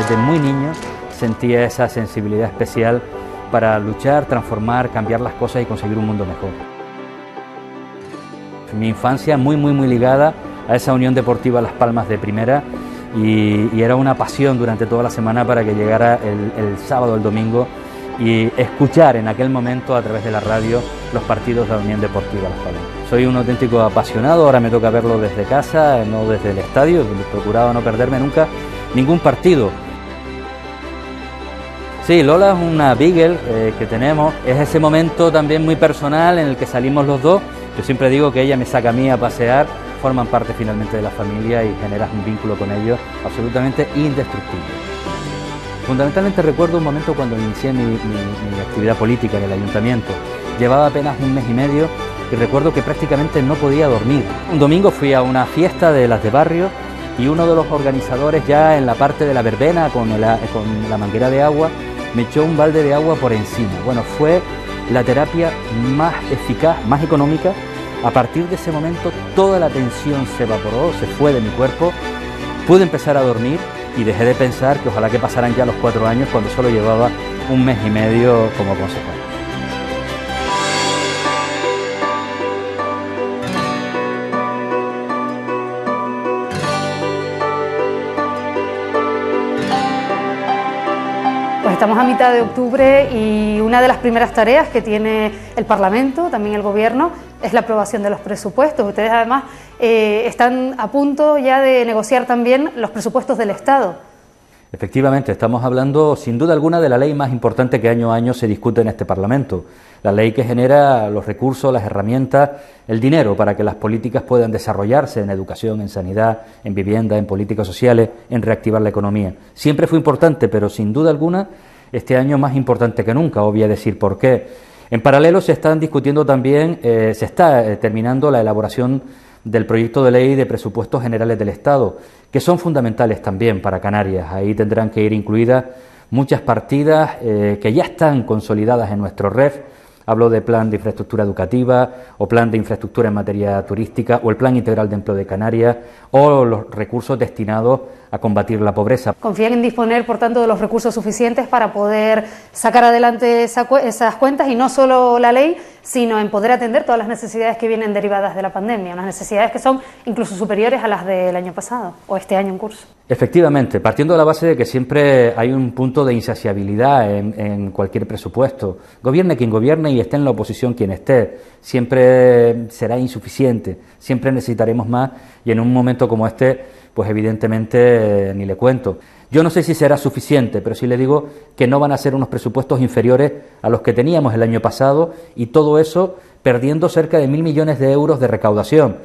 desde muy niño sentía esa sensibilidad especial para luchar, transformar, cambiar las cosas y conseguir un mundo mejor. Mi infancia muy ligada a esa Unión Deportiva Las Palmas de Primera y era una pasión durante toda la semana para que llegara el sábado, el domingo y escuchar en aquel momento a través de la radio los partidos de la Unión Deportiva Las Palmas. Soy un auténtico apasionado, ahora me toca verlo desde casa, no desde el estadio, procuraba no perderme nunca ningún partido. Sí, Lola es una Beagle que tenemos, es ese momento también muy personal en el que salimos los dos. Yo siempre digo que ella me saca a mí a pasear, forman parte finalmente de la familia y generas un vínculo con ellos absolutamente indestructible. Fundamentalmente recuerdo un momento cuando inicié mi actividad política en el ayuntamiento. Llevaba apenas un mes y medio y recuerdo que prácticamente no podía dormir. Un domingo fui a una fiesta de las de barrio y uno de los organizadores, ya en la parte de la verbena con la manguera de agua, me echó un balde de agua por encima. Bueno, fue la terapia más eficaz, más económica. A partir de ese momento toda la tensión se evaporó, se fue de mi cuerpo, pude empezar a dormir y dejé de pensar que ojalá que pasaran ya los 4 años cuando solo llevaba un mes y medio como consejero. Estamos a mitad de octubre y una de las primeras tareas que tiene el Parlamento, también el Gobierno, es la aprobación de los presupuestos. Ustedes además están a punto ya de negociar también los presupuestos del Estado. Efectivamente, estamos hablando sin duda alguna de la ley más importante que año a año se discute en este Parlamento. La ley que genera los recursos, las herramientas, el dinero para que las políticas puedan desarrollarse en educación, en sanidad, en vivienda, en políticas sociales, en reactivar la economía. Siempre fue importante, pero sin duda alguna este año más importante que nunca, os voy a decir por qué. En paralelo se están discutiendo también, se está terminando la elaboración del proyecto de ley de presupuestos generales del Estado, que son fundamentales también para Canarias. Ahí tendrán que ir incluidas muchas partidas que ya están consolidadas en nuestro REF. Hablo de plan de infraestructura educativa o plan de infraestructura en materia turística o el plan integral de empleo de Canarias o los recursos destinados a combatir la pobreza. ¿Confían en disponer, por tanto, de los recursos suficientes para poder sacar adelante esas cuentas y no solo la ley, sino en poder atender todas las necesidades que vienen derivadas de la pandemia, unas necesidades que son incluso superiores a las del año pasado o este año en curso? Efectivamente, partiendo de la base de que siempre hay un punto de insaciabilidad en cualquier presupuesto. Gobierne quien gobierne y esté en la oposición quien esté, siempre será insuficiente, siempre necesitaremos más y en un momento como este, pues evidentemente ni le cuento. Yo no sé si será suficiente, pero sí le digo que no van a ser unos presupuestos inferiores a los que teníamos el año pasado y todo eso perdiendo cerca de 1.000 millones de euros de recaudación.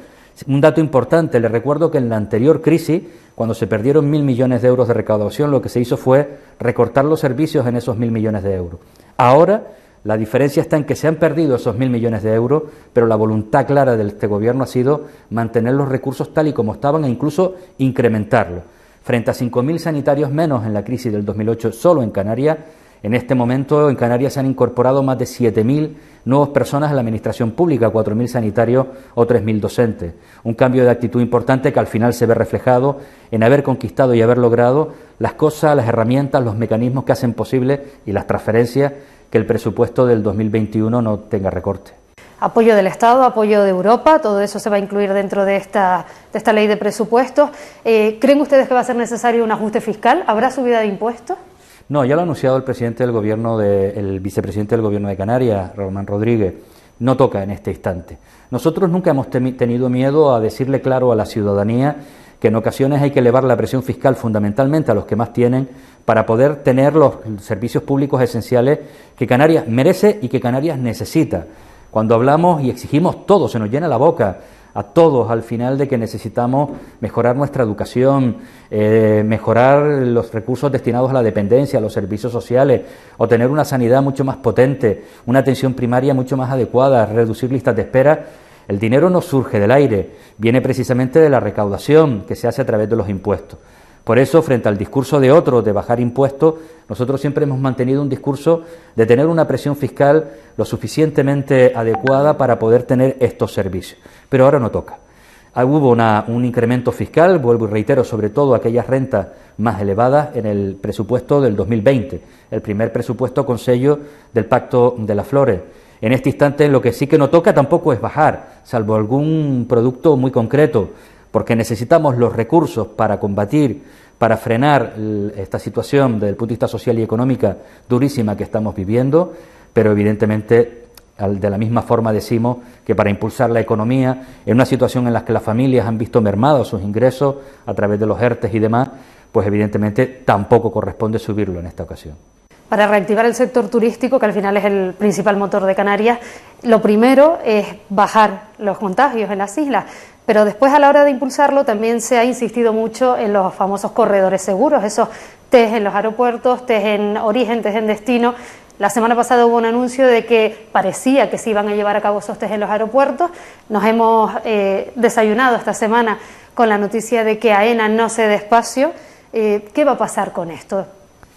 Un dato importante, les recuerdo que en la anterior crisis, cuando se perdieron 1.000 millones de euros de recaudación, lo que se hizo fue recortar los servicios en esos 1.000 millones de euros. Ahora, la diferencia está en que se han perdido esos 1.000 millones de euros, pero la voluntad clara de este Gobierno ha sido mantener los recursos tal y como estaban e incluso incrementarlos. Frente a 5.000 sanitarios menos en la crisis del 2008 solo en Canarias, en este momento en Canarias se han incorporado más de 7.000 nuevas personas a la administración pública, 4.000 sanitarios o 3.000 docentes. Un cambio de actitud importante que al final se ve reflejado en haber conquistado y haber logrado las cosas, las herramientas, los mecanismos que hacen posible y las transferencias que el presupuesto del 2021 no tenga recorte. Apoyo del Estado, apoyo de Europa, todo eso se va a incluir dentro de esta ley de presupuestos. ¿Creen ustedes que va a ser necesario un ajuste fiscal? ¿Habrá subida de impuestos? No, ya lo ha anunciado el presidente del Gobierno, el vicepresidente del Gobierno de Canarias, Román Rodríguez. No toca en este instante. Nosotros nunca hemos tenido miedo a decirle claro a la ciudadanía que en ocasiones hay que elevar la presión fiscal fundamentalmente a los que más tienen para poder tener los servicios públicos esenciales que Canarias merece y que Canarias necesita. Cuando hablamos y exigimos todo, se nos llena la boca a todos al final de que necesitamos mejorar nuestra educación, mejorar los recursos destinados a la dependencia, a los servicios sociales, o tener una sanidad mucho más potente, una atención primaria mucho más adecuada, reducir listas de espera. El dinero no surge del aire, viene precisamente de la recaudación que se hace a través de los impuestos. Por eso, frente al discurso de otros de bajar impuestos, nosotros siempre hemos mantenido un discurso de tener una presión fiscal lo suficientemente adecuada para poder tener estos servicios. Pero ahora no toca. Hubo un incremento fiscal, vuelvo y reitero, sobre todo aquellas rentas más elevadas en el presupuesto del 2020, el primer presupuesto con sello del Pacto de las Flores. En este instante lo que sí que no toca tampoco es bajar, salvo algún producto muy concreto, porque necesitamos los recursos para combatir, para frenar esta situación desde el punto de vista social y económica durísima que estamos viviendo, pero evidentemente de la misma forma decimos que para impulsar la economía, en una situación en la que las familias han visto mermados sus ingresos a través de los ERTE y demás, pues evidentemente tampoco corresponde subirlo en esta ocasión. Para reactivar el sector turístico, que al final es el principal motor de Canarias, lo primero es bajar los contagios en las islas, pero después a la hora de impulsarlo también se ha insistido mucho en los famosos corredores seguros, esos test en los aeropuertos, test en origen, test en destino. La semana pasada hubo un anuncio de que parecía que se iban a llevar a cabo esos test en los aeropuertos. Nos hemos desayunado esta semana con la noticia de que AENA no cede espacio. ¿Qué va a pasar con esto?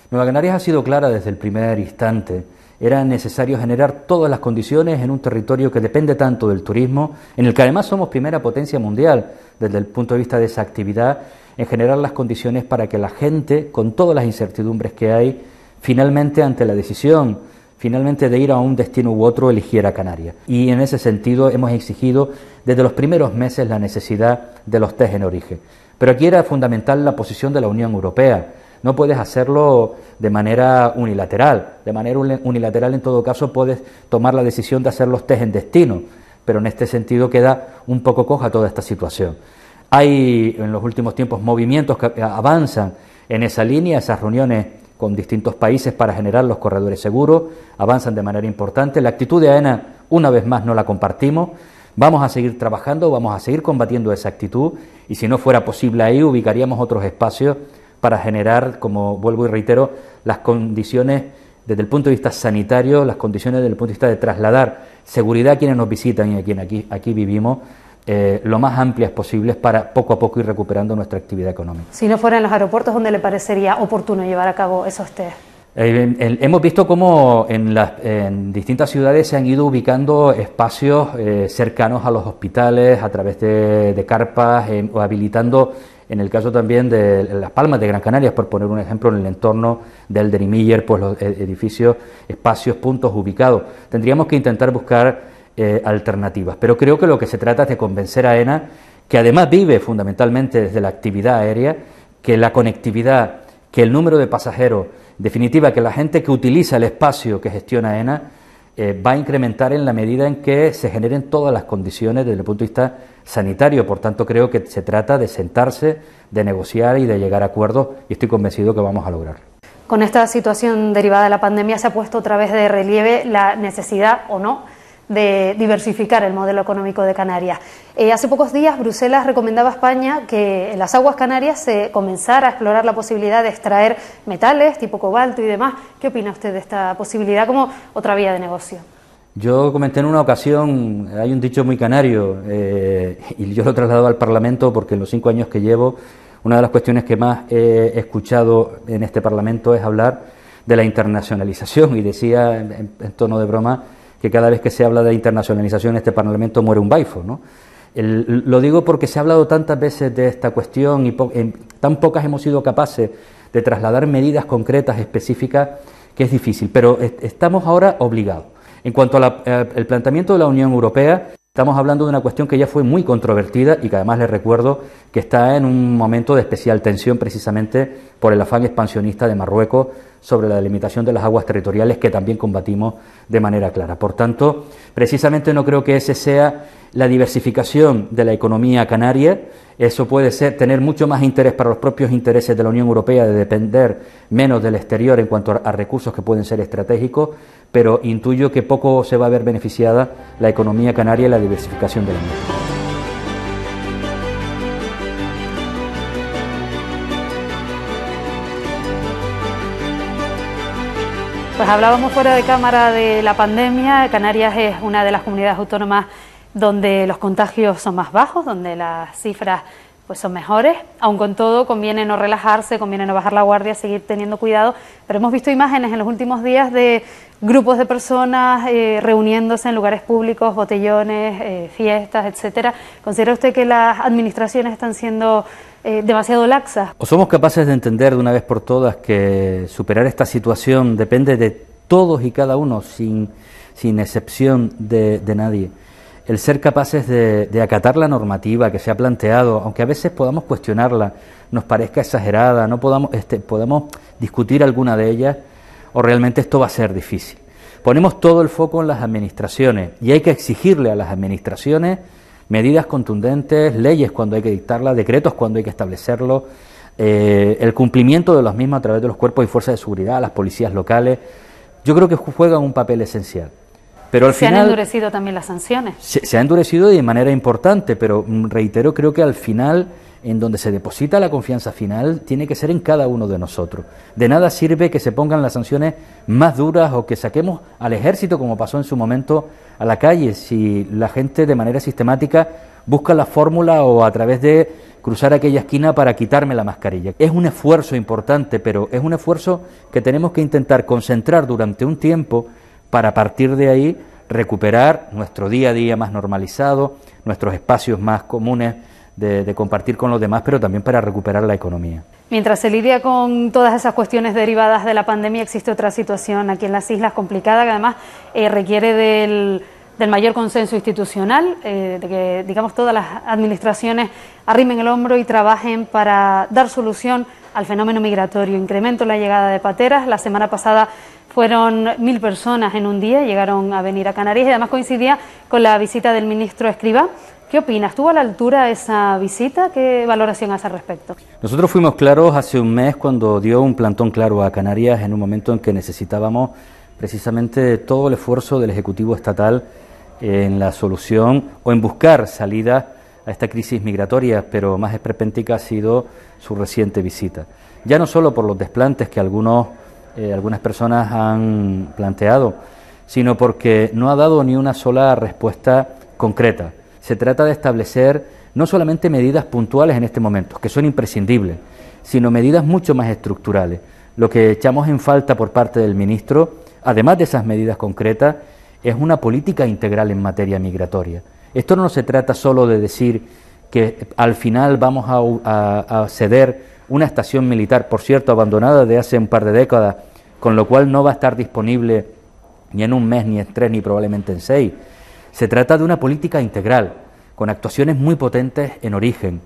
Nueva Canarias ha sido clara desde el primer instante. Era necesario generar todas las condiciones en un territorio que depende tanto del turismo, en el que además somos primera potencia mundial desde el punto de vista de esa actividad, en generar las condiciones para que la gente, con todas las incertidumbres que hay, finalmente ante la decisión de ir a un destino u otro, eligiera Canarias. Y en ese sentido hemos exigido desde los primeros meses la necesidad de los test en origen. Pero aquí era fundamental la posición de la Unión Europea. No puedes hacerlo de manera unilateral. De manera unilateral, en todo caso, puedes tomar la decisión de hacer los test en destino, pero en este sentido queda un poco coja toda esta situación. Hay en los últimos tiempos movimientos que avanzan en esa línea, esas reuniones con distintos países para generar los corredores seguros, avanzan de manera importante. La actitud de AENA, una vez más, no la compartimos. Vamos a seguir trabajando, vamos a seguir combatiendo esa actitud y si no fuera posible ahí, ubicaríamos otros espacios para generar, como vuelvo y reitero, las condiciones desde el punto de vista sanitario, las condiciones desde el punto de vista de trasladar seguridad a quienes nos visitan y a quienes aquí vivimos, lo más amplias posibles para poco a poco ir recuperando nuestra actividad económica. Si no fuera en los aeropuertos, ¿dónde le parecería oportuno llevar a cabo esos test? Hemos visto cómo en distintas ciudades se han ido ubicando espacios cercanos a los hospitales a través de carpas o habilitando, en el caso también de Las Palmas de Gran Canaria, por poner un ejemplo, en el entorno del Derimiller, pues los edificios, espacios, puntos ubicados. Tendríamos que intentar buscar alternativas, pero creo que lo que se trata es de convencer a AENA, que además vive fundamentalmente desde la actividad aérea, que la conectividad, que el número de pasajeros, en definitiva, que la gente que utiliza el espacio que gestiona AENA va a incrementar en la medida en que se generen todas las condiciones desde el punto de vista sanitario. Por tanto, creo que se trata de sentarse, de negociar y de llegar a acuerdos y estoy convencido que vamos a lograrlo. Con esta situación derivada de la pandemia se ha puesto otra vez de relieve la necesidad o no de diversificar el modelo económico de Canarias. Hace pocos días Bruselas recomendaba a España que en las aguas canarias se comenzara a explorar la posibilidad de extraer metales tipo cobalto y demás. ¿Qué opina usted de esta posibilidad como otra vía de negocio? Yo comenté en una ocasión, hay un dicho muy canario y yo lo he trasladado al Parlamento porque en los 5 años que llevo, una de las cuestiones que más he escuchado en este Parlamento es hablar de la internacionalización y decía en tono de broma que cada vez que se habla de internacionalización en este Parlamento muere un baifo, ¿no? Lo digo porque se ha hablado tantas veces de esta cuestión y tan pocas hemos sido capaces de trasladar medidas concretas, específicas, que es difícil, pero estamos ahora obligados. En cuanto al planteamiento de la Unión Europea, estamos hablando de una cuestión que ya fue muy controvertida y que además les recuerdo que está en un momento de especial tensión precisamente por el afán expansionista de Marruecos sobre la delimitación de las aguas territoriales que también combatimos de manera clara. Por tanto, precisamente no creo que ese sea la diversificación de la economía canaria. Eso puede tener mucho más interés para los propios intereses de la Unión Europea de depender menos del exterior en cuanto a recursos que pueden ser estratégicos, pero intuyo que poco se va a ver beneficiada la economía canaria y la diversificación de la misma. Pues hablábamos fuera de cámara de la pandemia. Canarias es una de las comunidades autónomas donde los contagios son más bajos, donde las cifras pues son mejores. Aun con todo, conviene no relajarse, conviene no bajar la guardia, seguir teniendo cuidado, pero hemos visto imágenes en los últimos días de grupos de personas reuniéndose en lugares públicos, botellones, fiestas, etcétera. ¿Considera usted que las administraciones están siendo demasiado laxas? ¿O somos capaces de entender de una vez por todas que superar esta situación depende de todos y cada uno, sin excepción de nadie? El ser capaces de acatar la normativa que se ha planteado, aunque a veces podamos cuestionarla, nos parezca exagerada, no podamos discutir alguna de ellas, o realmente esto va a ser difícil. Ponemos todo el foco en las administraciones y hay que exigirle a las administraciones medidas contundentes, leyes cuando hay que dictarlas, decretos cuando hay que establecerlos, el cumplimiento de los mismos a través de los cuerpos y fuerzas de seguridad, las policías locales. Yo creo que juegan un papel esencial. Pero al final, ¿se han endurecido también las sanciones? Se ha endurecido de manera importante, pero reitero, creo que al final, en donde se deposita la confianza final, tiene que ser en cada uno de nosotros. De nada sirve que se pongan las sanciones más duras o que saquemos al ejército, como pasó en su momento, a la calle, si la gente de manera sistemática busca la fórmula o a través de cruzar aquella esquina para quitarme la mascarilla. Es un esfuerzo importante, pero es un esfuerzo que tenemos que intentar concentrar durante un tiempo para a partir de ahí recuperar nuestro día a día más normalizado, nuestros espacios más comunes de compartir con los demás, pero también para recuperar la economía. Mientras se lidia con todas esas cuestiones derivadas de la pandemia, existe otra situación aquí en las islas complicada que además requiere del mayor consenso institucional, de que, digamos, todas las administraciones arrimen el hombro y trabajen para dar solución al fenómeno migratorio. Incremento en la llegada de pateras. La semana pasada fueron 1.000 personas en un día, llegaron a venir a Canarias y además coincidía con la visita del ministro Escrivá. ¿Qué opinas? ¿Estuvo a la altura esa visita? ¿Qué valoración hace al respecto? Nosotros fuimos claros hace un mes cuando dio un plantón claro a Canarias en un momento en que necesitábamos precisamente todo el esfuerzo del Ejecutivo estatal en la solución o en buscar salidas a esta crisis migratoria, pero más esperpéntica ha sido su reciente visita. Ya no solo por los desplantes que algunas personas han planteado, sino porque no ha dado ni una sola respuesta concreta. Se trata de establecer no solamente medidas puntuales en este momento, que son imprescindibles, sino medidas mucho más estructurales. Lo que echamos en falta por parte del ministro, además de esas medidas concretas, es una política integral en materia migratoria. Esto no se trata solo de decir que al final vamos a ceder una estación militar, por cierto, abandonada de hace un par de décadas, con lo cual no va a estar disponible ni en un mes, ni en 3, ni probablemente en 6. Se trata de una política integral, con actuaciones muy potentes en origen,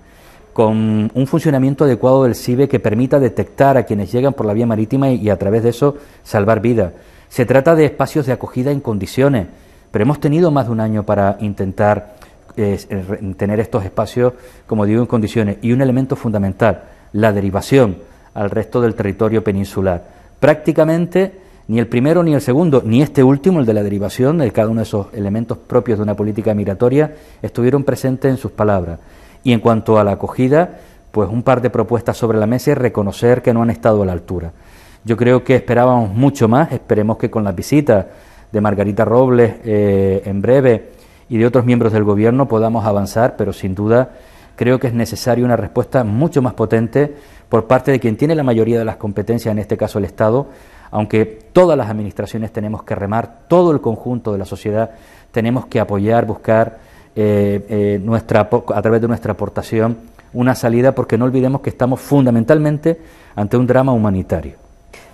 con un funcionamiento adecuado del CIBE que permita detectar a quienes llegan por la vía marítima y a través de eso salvar vidas. Se trata de espacios de acogida en condiciones, pero hemos tenido más de un año para intentar tener estos espacios, como digo, en condiciones. Y un elemento fundamental, la derivación al resto del territorio peninsular. Prácticamente ni el primero ni el segundo, ni este último, el de la derivación, de cada uno de esos elementos propios de una política migratoria, estuvieron presentes en sus palabras. Y en cuanto a la acogida, pues un par de propuestas sobre la mesa y reconocer que no han estado a la altura. Yo creo que esperábamos mucho más, esperemos que con las visitas de Margarita Robles en breve y de otros miembros del Gobierno podamos avanzar, pero sin duda creo que es necesaria una respuesta mucho más potente por parte de quien tiene la mayoría de las competencias, en este caso el Estado, aunque todas las administraciones tenemos que remar, todo el conjunto de la sociedad tenemos que apoyar, buscar a través de nuestra aportación una salida, porque no olvidemos que estamos fundamentalmente ante un drama humanitario.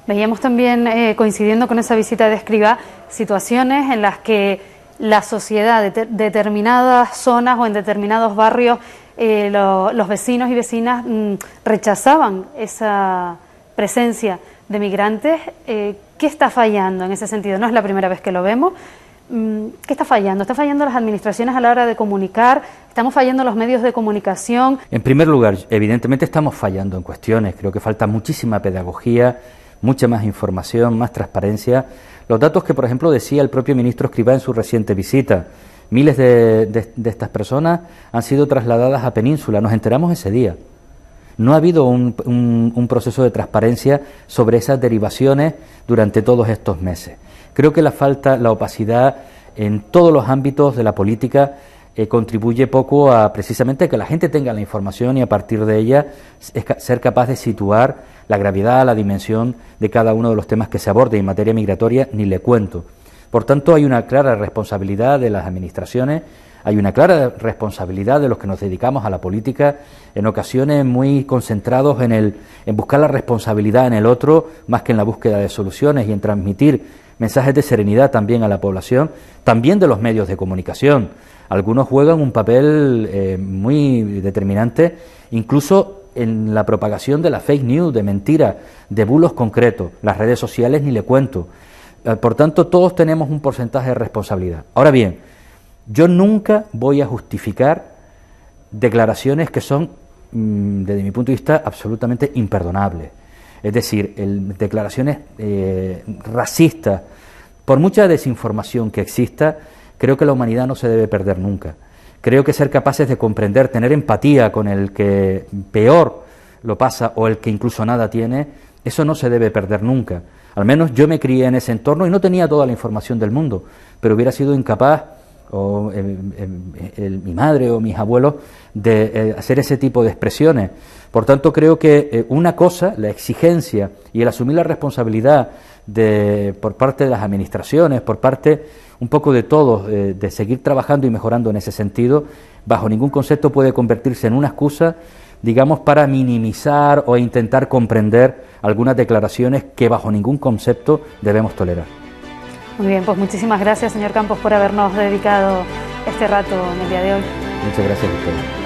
Veíamos también, coincidiendo con esa visita de Escrivá, situaciones en las que la sociedad de determinadas zonas o en determinados barrios, los vecinos y vecinas rechazaban esa presencia de migrantes. ¿Qué está fallando en ese sentido? No es la primera vez que lo vemos. ¿Qué está fallando? ¿Está fallando las administraciones a la hora de comunicar? ¿Estamos fallando los medios de comunicación? En primer lugar, evidentemente estamos fallando en cuestiones. Creo que falta muchísima pedagogía, mucha más información, más transparencia. Los datos que, por ejemplo, decía el propio ministro Escrivá en su reciente visita. Miles de estas personas han sido trasladadas a Península. Nos enteramos ese día. No ha habido un proceso de transparencia sobre esas derivaciones durante todos estos meses. Creo que la opacidad en todos los ámbitos de la política contribuye poco a precisamente que la gente tenga la información y a partir de ella ser capaz de situar la gravedad, la dimensión de cada uno de los temas que se aborde. En materia migratoria ni le cuento. Por tanto, hay una clara responsabilidad de las administraciones, hay una clara responsabilidad de los que nos dedicamos a la política, en ocasiones muy concentrados en buscar la responsabilidad en el otro, más que en la búsqueda de soluciones y en transmitir mensajes de serenidad también a la población, también de los medios de comunicación. Algunos juegan un papel muy determinante, incluso en la propagación de la fake news, de mentiras, de bulos concretos. Las redes sociales ni le cuento. Por tanto, todos tenemos un porcentaje de responsabilidad. Ahora bien, yo nunca voy a justificar declaraciones que son, desde mi punto de vista, absolutamente imperdonables. Es decir, declaraciones racistas. Por mucha desinformación que exista, creo que la humanidad no se debe perder nunca. Creo que ser capaces de comprender, tener empatía con el que peor lo pasa o el que incluso nada tiene, eso no se debe perder nunca. Al menos yo me crié en ese entorno y no tenía toda la información del mundo, pero hubiera sido incapaz, o mi madre o mis abuelos, de hacer ese tipo de expresiones. Por tanto, creo que una cosa, la exigencia y el asumir la responsabilidad por parte de las administraciones, por parte un poco de todos, de seguir trabajando y mejorando en ese sentido, bajo ningún concepto puede convertirse en una excusa, digamos, para minimizar o intentar comprender algunas declaraciones que bajo ningún concepto debemos tolerar. Muy bien, pues muchísimas gracias, señor Campos, por habernos dedicado este rato en el día de hoy. Muchas gracias a ustedes.